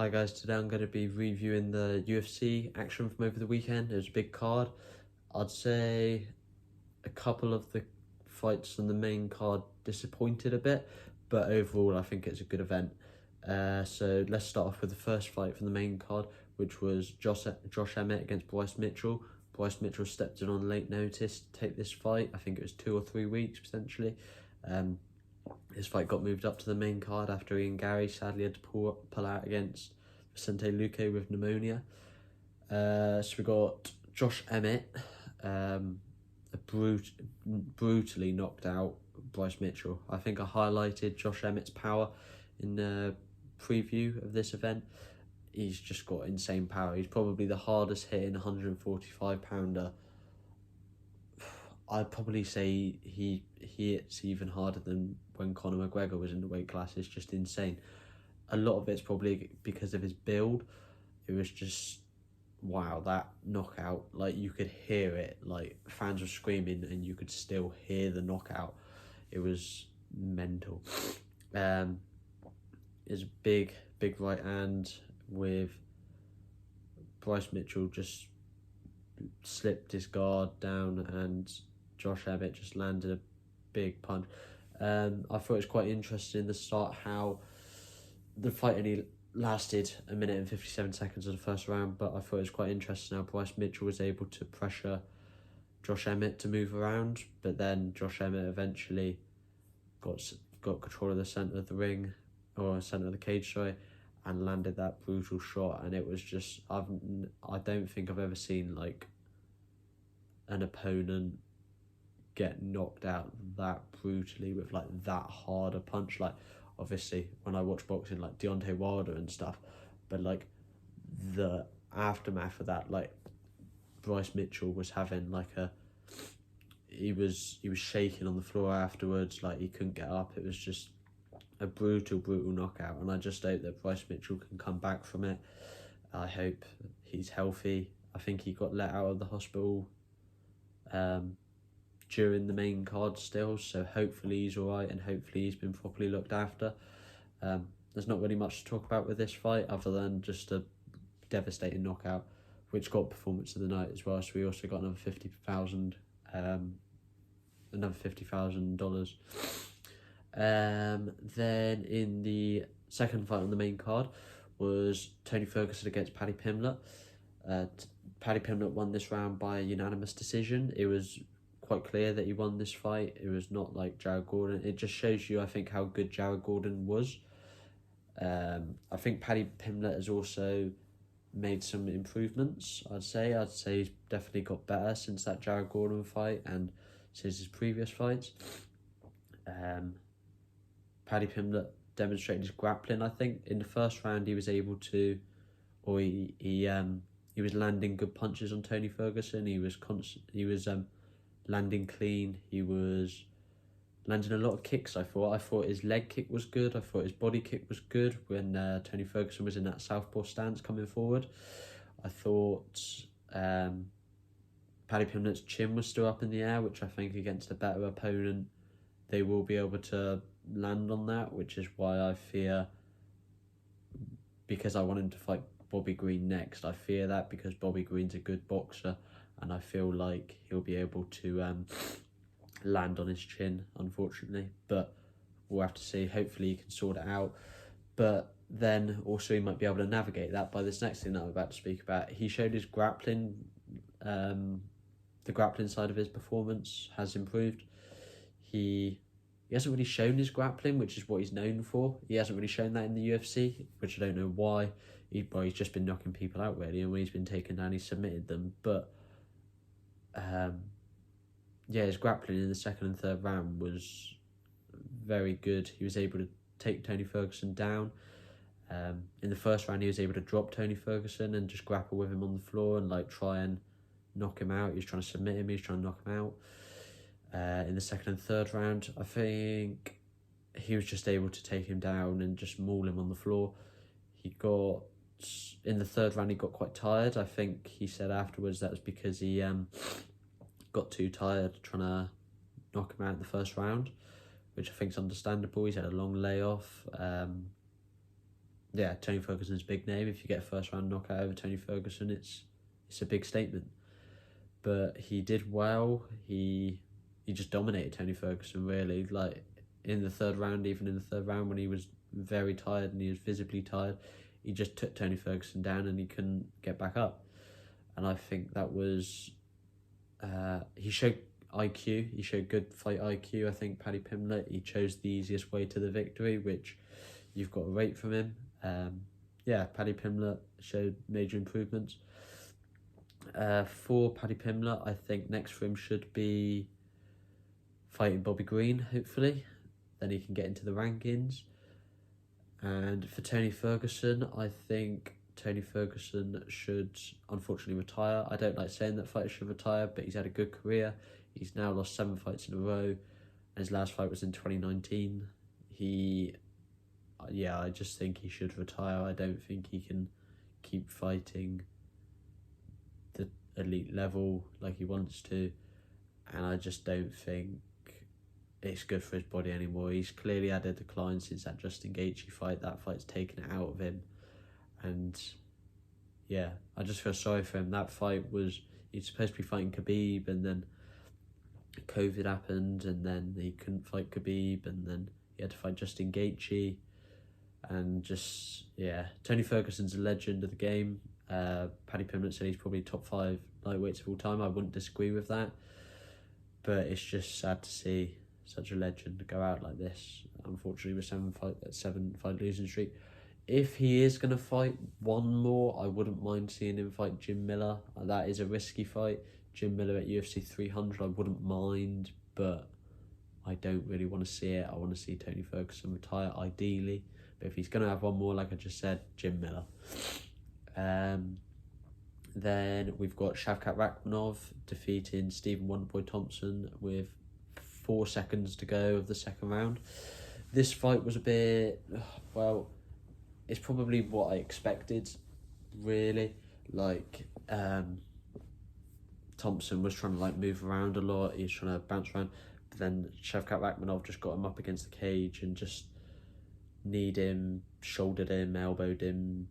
Hi guys, today I'm going to be reviewing the UFC action from over the weekend. It was a big card. I'd say a couple of the fights on the main card disappointed a bit, but overall I think it's a good event. So let's start off with the first fight from the main card, which was Josh Emmett against Bryce Mitchell. Bryce Mitchell stepped in on late notice to take this fight. I think it was 2 or 3 weeks potentially. His fight got moved up to the main card after Ian Gary sadly had to pull out against Vicente Luque with pneumonia. So we got Josh Emmett, brutally knocked out Bryce Mitchell. I think I highlighted Josh Emmett's power in the preview of this event. He's just got insane power. He's probably the hardest hitting 145-pounder. I'd probably say he hits even harder than when Conor McGregor was in the weight class. It's just insane. A lot of it's probably because of his build. It was just, wow, that knockout. Like, you could hear it. Like, fans were screaming and you could still hear the knockout. It was mental. It's a big right hand with Bryce Mitchell just slipped his guard down and Josh Emmett just landed a big punch. I thought it was quite interesting in the start how the fight only lasted 1 minute and 57 seconds of the first round, but I thought it was quite interesting how Bryce Mitchell was able to pressure Josh Emmett to move around, but then Josh Emmett eventually got control of the centre of the ring, or centre of the cage, sorry, and landed that brutal shot. And it was just, I don't think I've ever seen like an opponent get knocked out that brutally with like that hard a punch. Like, obviously when I watch boxing, like Deontay Wilder and stuff, but like the aftermath of that, like Bryce Mitchell was having like he was shaking on the floor afterwards, like he couldn't get up. It was just a brutal knockout, and I just hope that Bryce Mitchell can come back from it. I hope he's healthy. I think he got let out of the hospital during the main card still, so hopefully he's alright and hopefully he's been properly looked after. There's not really much to talk about with this fight other than just a devastating knockout, which got performance of the night as well. So we also got another $50,000. Then in the second fight on the main card was Tony Ferguson against Paddy Pimblett. Paddy Pimblett won this round by a unanimous decision. It was quite clear that he won this fight. It was not like Jared Gordon. It just shows you, I think, how good Jared Gordon was. I think Paddy Pimblett has also made some improvements, I'd say he's definitely got better since that Jared Gordon fight and since his previous fights. Paddy Pimblett demonstrated his grappling. I think in the first round he was able to, or he was landing good punches on Tony Ferguson. He was landing clean. He was landing a lot of kicks. I thought his leg kick was good. I thought his body kick was good when Tony Ferguson was in that southpaw stance coming forward. I thought Paddy Pimblett's chin was still up in the air, which I think against a better opponent they will be able to land on that, which is why I fear, because I want him to fight Bobby Green next, I fear that because Bobby Green's a good boxer and I feel like he'll be able to land on his chin, unfortunately, but we'll have to see. Hopefully he can sort it out, but then also he might be able to navigate that by this next thing that I'm about to speak about. He showed his grappling, the grappling side of his performance has improved. He hasn't really shown his grappling, which is what he's known for. He hasn't really shown that in the UFC, which I don't know why. He's just been knocking people out really, and when he's been taken down, he's submitted them. But his grappling in the second and third round was very good. He was able to take Tony Ferguson down. In the first round, he was able to drop Tony Ferguson and just grapple with him on the floor and like try and knock him out. He was trying to submit him. He was trying to knock him out. In the second and third round, I think he was just able to take him down and just maul him on the floor. In the third round, he got quite tired. I think he said afterwards that was because he got too tired trying to knock him out in the first round, which I think is understandable. He's had a long layoff. yeah, Tony Ferguson's big name. If you get a first round knockout over Tony Ferguson, it's a big statement. But he did well. He just dominated Tony Ferguson, really. Like in the third round, even in the third round when he was very tired and he was visibly tired, he just took Tony Ferguson down and he couldn't get back up. And I think that was he showed IQ. He showed good fight IQ. I think Paddy Pimblett, he chose the easiest way to the victory, which you've got to rate from him. Paddy Pimblett showed major improvements. For Paddy Pimblett, I think next for him should be fighting Bobby Green, hopefully. Then he can get into the rankings. And for Tony Ferguson, I think Tony Ferguson should unfortunately retire. I don't like saying that fighters should retire, but he's had a good career. He's now lost 7 fights in a row, and his last fight was in 2019. I just think he should retire. I don't think he can keep fighting the elite level like he wants to, and I just don't think it's good for his body anymore. He's clearly had a decline since that Justin Gaethje fight. That fight's taken it out of him, and yeah, I just feel sorry for him. That fight he's supposed to be fighting Khabib, and then COVID happened, and then he couldn't fight Khabib, and then he had to fight Justin Gaethje, and Tony Ferguson's a legend of the game. Paddy Pimblett said he's probably top 5 lightweights of all time. I wouldn't disagree with that, but it's just sad to see such a legend go out like this. Unfortunately, with 7 fight losing streak. If he is going to fight one more, I wouldn't mind seeing him fight Jim Miller. That is a risky fight. Jim Miller at UFC 300, I wouldn't mind, but I don't really want to see it. I want to see Tony Ferguson retire, ideally. But if he's going to have one more, like I just said, Jim Miller. Then we've got Shavkat Rakhmonov defeating Stephen Wonderboy Thompson with 4 seconds to go of the second round. This fight was a bit, it's probably what I expected, really. Thompson was trying to move around a lot. He was trying to bounce around, but then Shavkat Rakhmonov just got him up against the cage and just kneed him, shouldered him, elbowed him,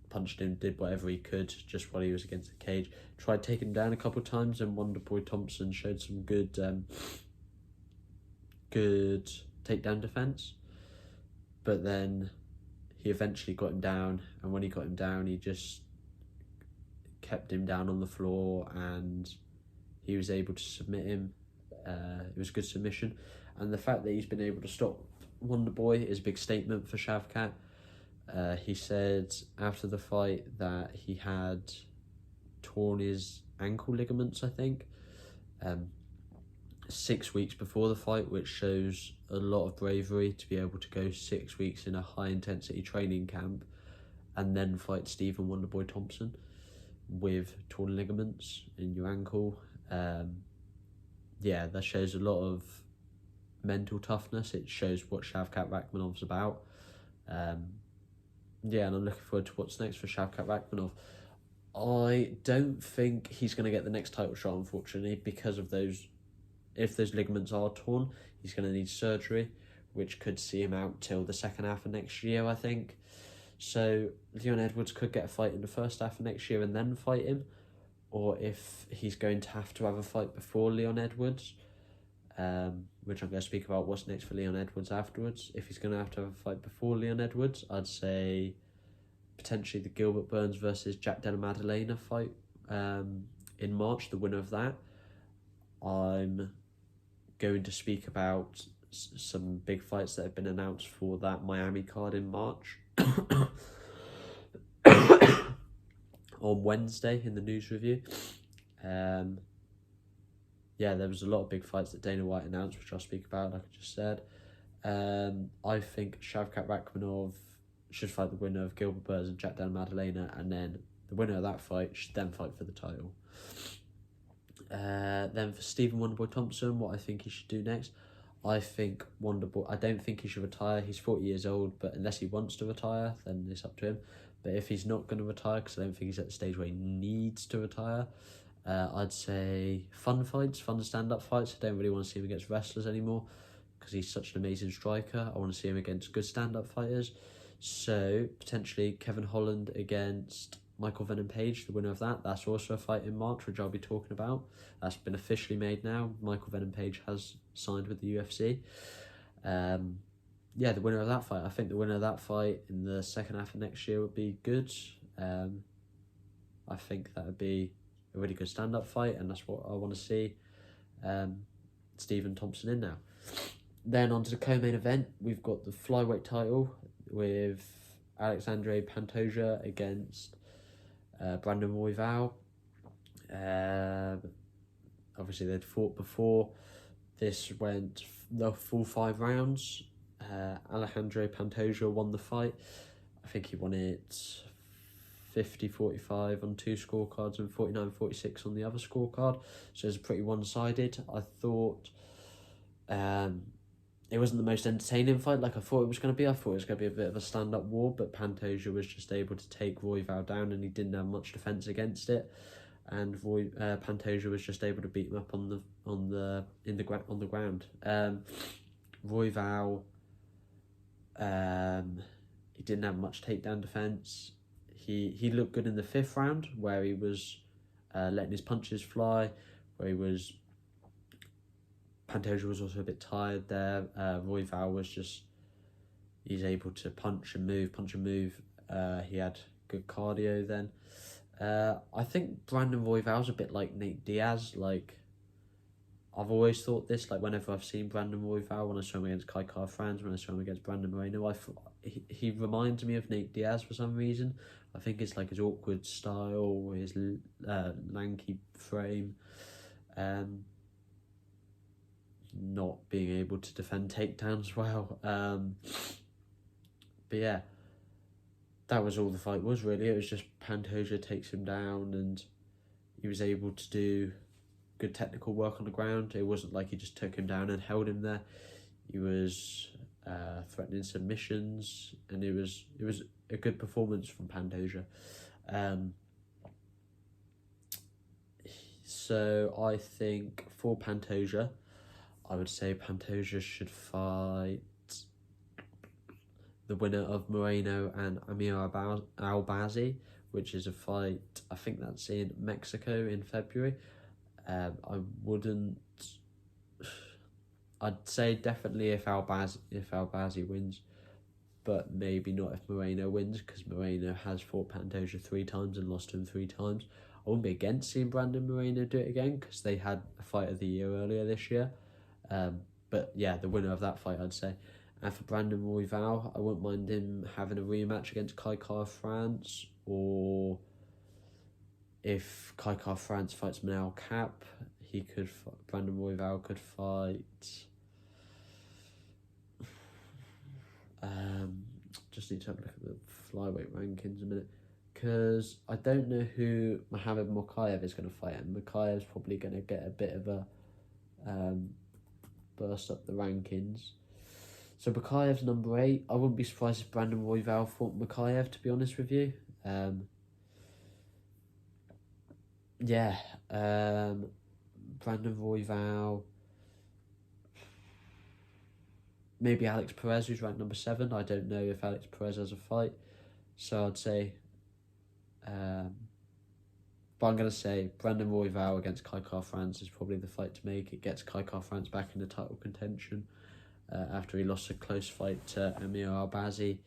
punched him, did whatever he could just while he was against the cage. Tried taking him down a couple of times, and Wonderboy Thompson showed some good takedown defense. But then he eventually got him down, and when he got him down, he just kept him down on the floor, and he was able to submit him. It was a good submission, and the fact that he's been able to stop Wonderboy is a big statement for Shavkat. He said after the fight that he had torn his ankle ligaments, I think, 6 weeks before the fight, which shows a lot of bravery to be able to go 6 weeks in a high intensity training camp and then fight Stephen Wonderboy Thompson with torn ligaments in your ankle. That shows a lot of mental toughness. It shows what Shavkat Rakhmonov's about. And I'm looking forward to what's next for Shavkat Rakhmonov. I don't think he's going to get the next title shot, unfortunately, because of those. If those ligaments are torn, he's going to need surgery, which could see him out till the second half of next year, I think. So Leon Edwards could get a fight in the first half of next year and then fight him, or if he's going to have a fight before Leon Edwards, which I'm going to speak about what's next for Leon Edwards afterwards. If he's going to have a fight before Leon Edwards, I'd say potentially the Gilbert Burns versus Jack Della Maddalena fight in March, the winner of that. I'm going to speak about some big fights that have been announced for that Miami card in March. On Wednesday in the news review. There was a lot of big fights that Dana White announced, which I'll speak about, like I just said. I think Shavkat Rakhmonov should fight the winner of Gilbert Burns and Jack Della Maddalena, and then the winner of that fight should then fight for the title. Then for Stephen Wonderboy Thompson, what I think he should do next, I think Wonderboy, I don't think he should retire. He's 40 years old, but unless he wants to retire, then it's up to him. But if he's not going to retire, because I don't think he's at the stage where he needs to retire, I'd say fun fights, fun stand-up fights. I don't really want to see him against wrestlers anymore, because he's such an amazing striker. I want to see him against good stand-up fighters. So potentially Kevin Holland against Michael Venom Page, the winner of that. That's also a fight in March, which I'll be talking about. That's been officially made now. Michael Venom Page has signed with the UFC. The winner of that fight. I think the winner of that fight in the second half of next year would be good. I think that would be a really good stand-up fight, and that's what I want to see Stephen Thompson in now. Then on to the co-main event, we've got the flyweight title with Alexandre Pantoja against Brandon Royval. Obviously, they'd fought before. This went the full 5 rounds. Alejandro Pantoja won the fight. I think he won it 50-45 on 2 scorecards and 49-46 on the other scorecard. So it's pretty one-sided. I thought it wasn't the most entertaining fight like I thought it was going to be. I thought it was going to be a bit of a stand-up war, but Pantoja was just able to take Royval down, and he didn't have much defence against it. And Pantoja was just able to beat him up on the ground. Royval, he didn't have much takedown defence. He looked good in the 5th round, where he was letting his punches fly, where Pantoja was also a bit tired there. Royval was he's able to punch and move. He had good cardio then. I think Brandon Royval's a bit like Nate Diaz. Like, I've always thought this, like, whenever I've seen Brandon Royval, when I saw him against Kai Kara-France, when I saw him against Brandon Moreno, he reminds me of Nate Diaz for some reason. I think it's like his awkward style, his lanky frame, not being able to defend takedowns well. But yeah, that was all the fight was, really. It was just Pantoja takes him down, and he was able to do good technical work on the ground. It wasn't like he just took him down and held him there. He was threatening submissions, and it was a good performance from Pantoja. So I think for Pantoja, I would say Pantoja should fight the winner of Moreno and Amir Albazi, which is a fight, I think that's in Mexico in February. I'd say definitely if Albazi wins, but maybe not if Moreno wins, because Moreno has fought Pantoja 3 times and lost to him 3 times. I wouldn't be against seeing Brandon Moreno do it again, because they had a fight of the year earlier this year. But yeah, the winner of that fight, I'd say. And for Brandon Royval, I wouldn't mind him having a rematch against Kai Kara-France, or if Kai Kara-France fights Manel Cap, Brandon Royval could fight. Just need to have a look at the flyweight rankings a minute, because I don't know who Mohamed Mokaev is going to fight, and Mokaev's probably going to get a bit of a burst up the rankings. So Mokaev's number 8. I wouldn't be surprised if Brandon Royval fought Mokaev, to be honest with you. Brandon Royval. Maybe Alex Perez, who's ranked number 7. I don't know if Alex Perez has a fight. So I'd say... but I'm going to say Brandon Royval against Kai Kara-France is probably the fight to make. It gets Kai Kara-France back in the title contention after he lost a close fight to Amir Albazi.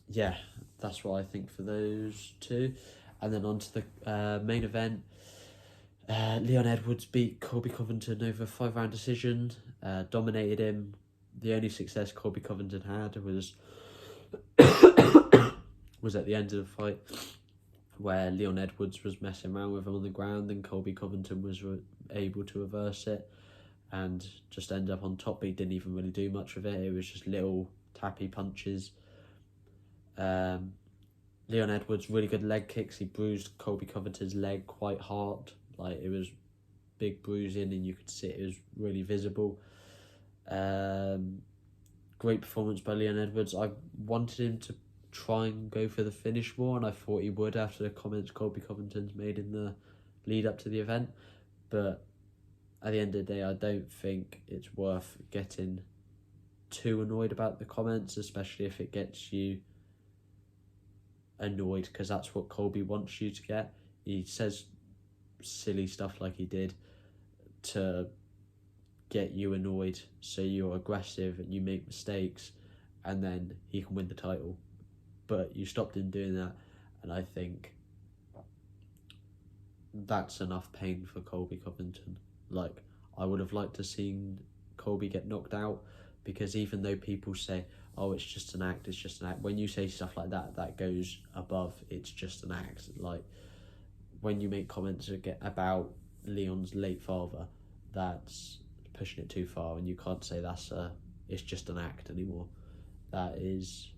That's what I think for those 2. And then on to the main event. Leon Edwards beat Colby Covington over a 5-round decision, dominated him. The only success Colby Covington had was at the end of the fight, where Leon Edwards was messing around with him on the ground, and Colby Covington was able to reverse it and just end up on top. But he didn't even really do much with it. It was just little tappy punches. Leon Edwards, really good leg kicks. He bruised Colby Covington's leg quite hard. Like, it was big bruising, and you could see it was really visible. Great performance by Leon Edwards. I wanted him to try and go for the finish more, and I thought he would after the comments Colby Covington's made in the lead up to the event. But at the end of the day, I don't think it's worth getting too annoyed about the comments, especially if it gets you annoyed, because that's what Colby wants you to get. He says silly stuff like he did to get you annoyed, so you're aggressive and you make mistakes, and then he can win the title. But you stopped him doing that, and I think that's enough pain for Colby Covington. Like, I would have liked to seen Colby get knocked out, because even though people say, oh, it's just an act, when you say stuff like that, that goes above it's just an act. Like, when you make comments about Leon's late father, that's pushing it too far, and you can't say it's just an act anymore. That is,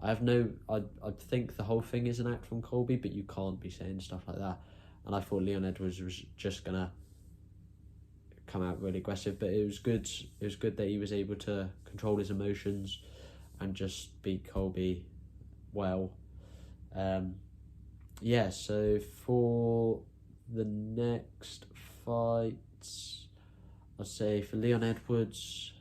I think the whole thing is an act from Colby, but you can't be saying stuff like that. And I thought Leon Edwards was just gonna come out really aggressive, but it was good. It was good that he was able to control his emotions and just beat Colby well. So for the next fights, I'd say for Leon Edwards,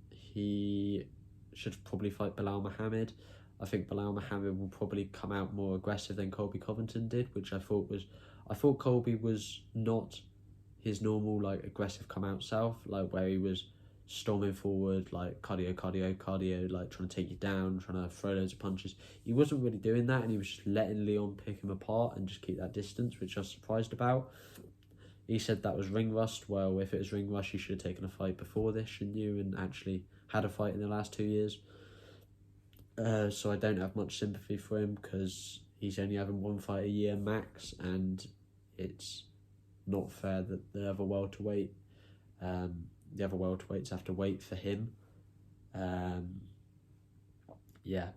he should probably fight Bilal Muhammad. I think Bilal Muhammad will probably come out more aggressive than Colby Covington did, which I thought Colby was not his normal like aggressive come out self, like where he was storming forward, like cardio, like trying to take you down, trying to throw loads of punches. He wasn't really doing that, and he was just letting Leon pick him apart and just keep that distance, which I was surprised about. He said that was ring rust. Well, if it was ring rust, you should have taken a fight before this, shouldn't you, and actually had a fight in the last 2 years. So I don't have much sympathy for him, because he's only having one fight a year max, and it's not fair that the other welterweights have to wait for him. But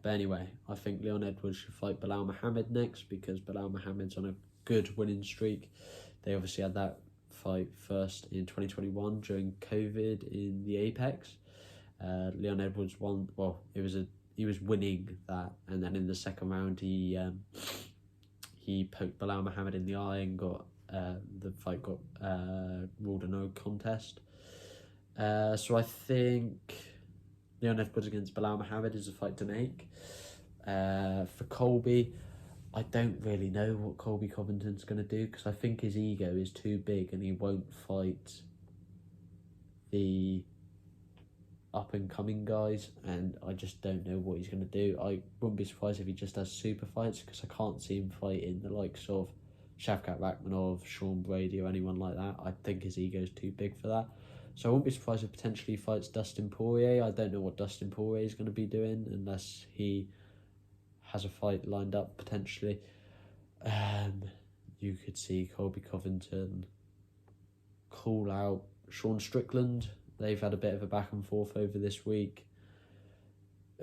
anyway, I think Leon Edwards should fight Bilal Muhammad next, because Bilal Muhammad's on a good winning streak. They obviously had that fight first in 2021 during COVID in the Apex. Leon Edwards won. Well, he was winning that, and then in the second round he poked Bilal Muhammad in the eye and got the fight got ruled a no contest. So I think Leon Edwards against Bilal Muhammad is a fight to make. For Colby, I don't really know what Colby Covington's going to do, because I think his ego is too big and he won't fight the up-and-coming guys, and I just don't know what he's going to do. I wouldn't be surprised if he just has super fights, because I can't see him fighting the likes of Shavkat Rakhmonov, Sean Brady, or anyone like that. I think his ego's too big for that. So I wouldn't be surprised if potentially he fights Dustin Poirier. I don't know what Dustin Poirier is going to be doing unless he has a fight lined up potentially. You could see Colby Covington call out Sean Strickland. They've had a bit of a back and forth over this week.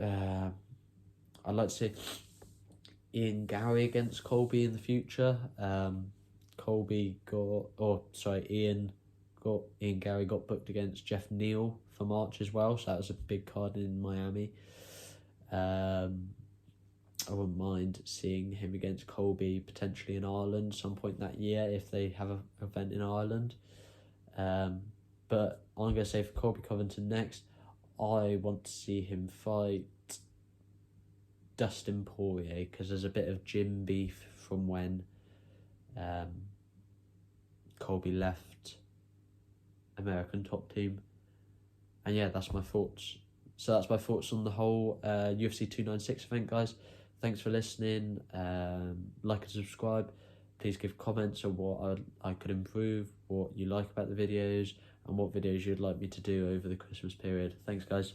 I'd like to see Ian Gary against Colby in the future. Ian Gary got booked against Jeff Neal for March as well, so that was a big card in Miami. I wouldn't mind seeing him against Colby potentially in Ireland some point that year if they have an event in Ireland. But I'm going to say for Colby Covington next, I want to see him fight Dustin Poirier, because there's a bit of gym beef from when Colby left American Top Team. And yeah, that's my thoughts. So that's my thoughts on the whole UFC 296 event, guys. Thanks for listening. Like and subscribe. Please give comments on what I could improve, what you like about the videos, and what videos you'd like me to do over the Christmas period. Thanks, guys.